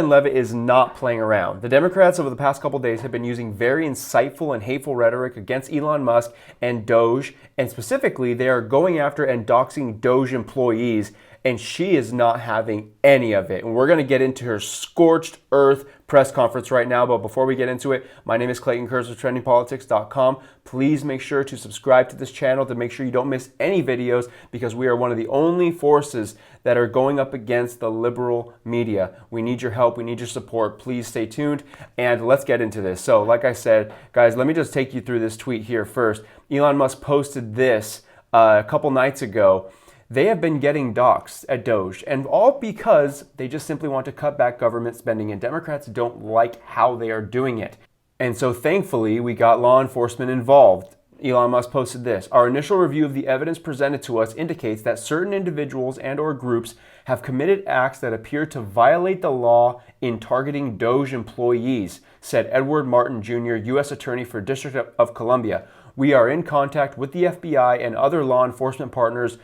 Caroline Leavitt is not playing around. The Democrats over the past couple days have been using very insightful and hateful rhetoric against Elon Musk and Doge, and specifically they are going after and doxing Doge employees, and she is not having any of it. And we're going to get into her scorched earth press conference right now, but before we get into it, my name is Clayton Kurtz with TrendingPolitics.com. Please make sure to subscribe to this channel to make sure you don't miss any videos, because we are one of the only forces that are going up against the liberal media. We need your help. We need your support. Please stay tuned, and let's get into this. So like I said, guys, let me just take you through this tweet here first. Elon Musk posted this a couple nights ago. They have been getting doxxed at Doge, and all because they just simply want to cut back government spending, and Democrats don't like how they are doing it. And so thankfully, we got law enforcement involved. Elon Musk posted this: "Our initial review of the evidence presented to us indicates that certain individuals and/or groups have committed acts that appear to violate the law in targeting Doge employees," said Edward Martin Jr., U.S. Attorney for District of Columbia. "We are in contact with the FBI and other law enforcement partners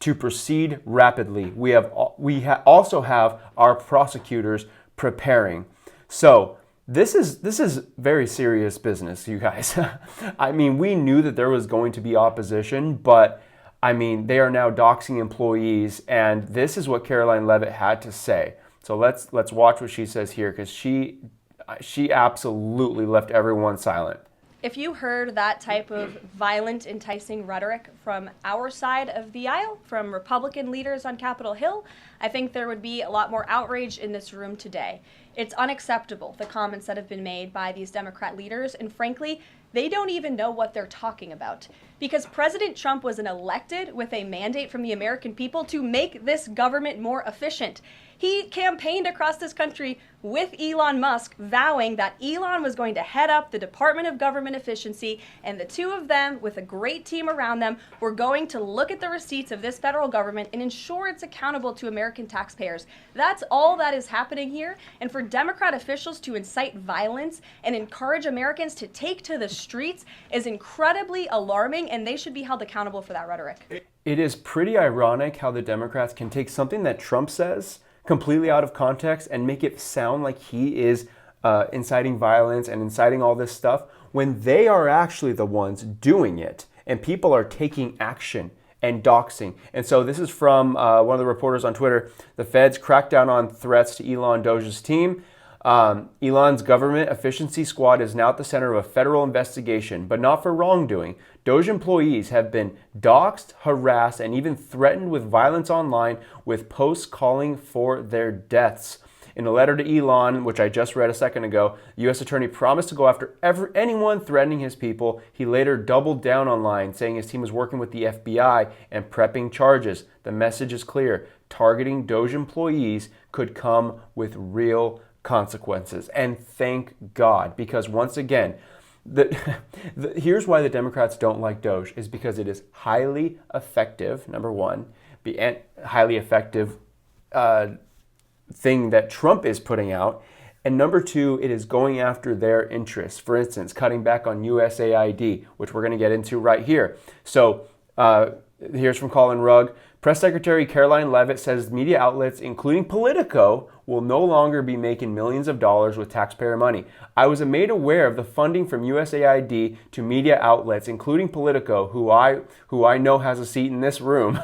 to proceed rapidly. We also have our prosecutors preparing." So this is very serious business, you guys. I mean, we knew that there was going to be opposition, but I mean, they are now doxing employees, and this is what Caroline Leavitt had to say. So let's watch what she says here, because she absolutely left everyone silent. If you heard that type of violent, enticing rhetoric from our side of the aisle, from Republican leaders on Capitol Hill, I think there would be a lot more outrage in this room today. It's unacceptable, the comments that have been made by these Democrat leaders, and frankly, they don't even know what they're talking about. Because President Trump was elected with a mandate from the American people to make this government more efficient. He campaigned across this country with Elon Musk, vowing that Elon was going to head up the Department of Government Efficiency, and the two of them, with a great team around them, were going to look at the receipts of this federal government and ensure it's accountable to American taxpayers. That's all that is happening here, and for Democrat officials to incite violence and encourage Americans to take to the streets is incredibly alarming, and they should be held accountable for that rhetoric. It is pretty ironic how the Democrats can take something that Trump says completely out of context and make it sound like he is inciting violence and inciting all this stuff, when they are actually the ones doing it, and people are taking action and doxing. And so this is from one of the reporters on Twitter: "The feds cracked down on threats to Elon Doge's team. Elon's government efficiency squad is now at the center of a federal investigation, but not for wrongdoing. Doge employees have been doxxed, harassed, and even threatened with violence online, with posts calling for their deaths." In a letter to Elon, which I just read a second ago, the U.S. Attorney promised to go after anyone threatening his people. He later doubled down online, saying his team is working with the FBI and prepping charges. The message is clear: targeting Doge employees could come with real consequences. And thank God, because once again, here's why the Democrats don't like Doge, is because it is highly effective, number one, the highly effective thing that Trump is putting out, and number two, it is going after their interests. For instance, cutting back on USAID, which we're going to get into right here. So here's from Colin Rugg. Press Secretary Caroline Leavitt says media outlets, including Politico, will no longer be making millions of dollars with taxpayer money. "I was made aware of the funding from USAID to media outlets, including Politico, who I know has a seat in this room."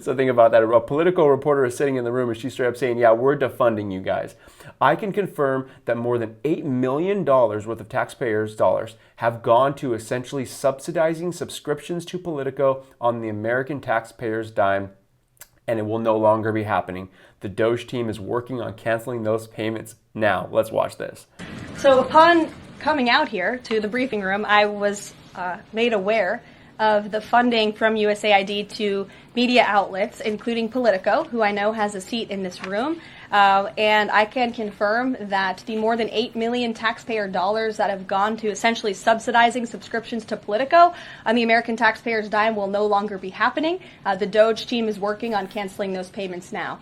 So think about that. A Politico reporter is sitting in the room, and she's straight up saying, "Yeah, we're defunding you guys." "I can confirm that more than $8 million worth of taxpayers' dollars have gone to essentially subsidizing subscriptions to Politico on the American taxpayers' dime, and it will no longer be happening. The Doge team is working on canceling those payments now." Let's watch this. So upon coming out here to the briefing room, I was made aware of the funding from USAID to media outlets, including Politico, who I know has a seat in this room. And I can confirm that the more than $8 million taxpayer dollars that have gone to essentially subsidizing subscriptions to Politico on the American taxpayers' dime will no longer be happening. The Doge team is working on canceling those payments now.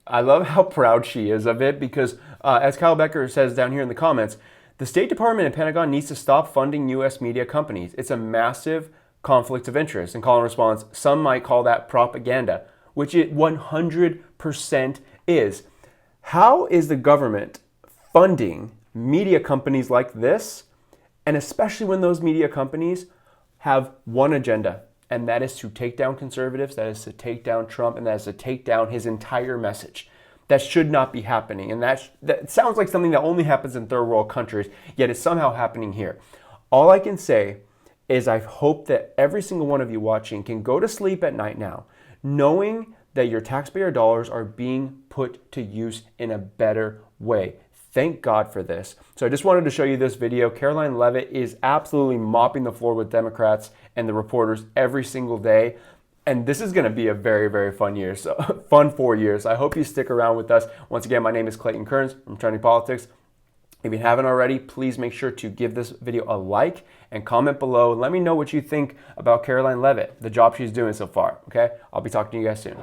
I love how proud she is of it, because as Kyle Becker says down here in the comments, the State Department and Pentagon needs to stop funding U.S. media companies. It's a massive conflict of interest. And Colin responds, "Some might call that propaganda," which it 100% is. How is the government funding media companies like this? And especially when those media companies have one agenda, and that is to take down conservatives, that is to take down Trump, and that is to take down his entire message. That should not be happening. And that sounds like something that only happens in third world countries, yet it's somehow happening here. All I can say is I hope that every single one of you watching can go to sleep at night now, knowing that your taxpayer dollars are being put to use in a better way. Thank God for this. So I just wanted to show you this video. Caroline Leavitt is absolutely mopping the floor with Democrats and the reporters every single day. And this is going to be a very, very fun year. So fun 4 years. I hope you stick around with us. Once again, my name is Clayton Kearns from Trending Politics. If you haven't already, please make sure to give this video a like and comment below. Let me know what you think about Caroline Leavitt, the job she's doing so far. Okay? I'll be talking to you guys soon.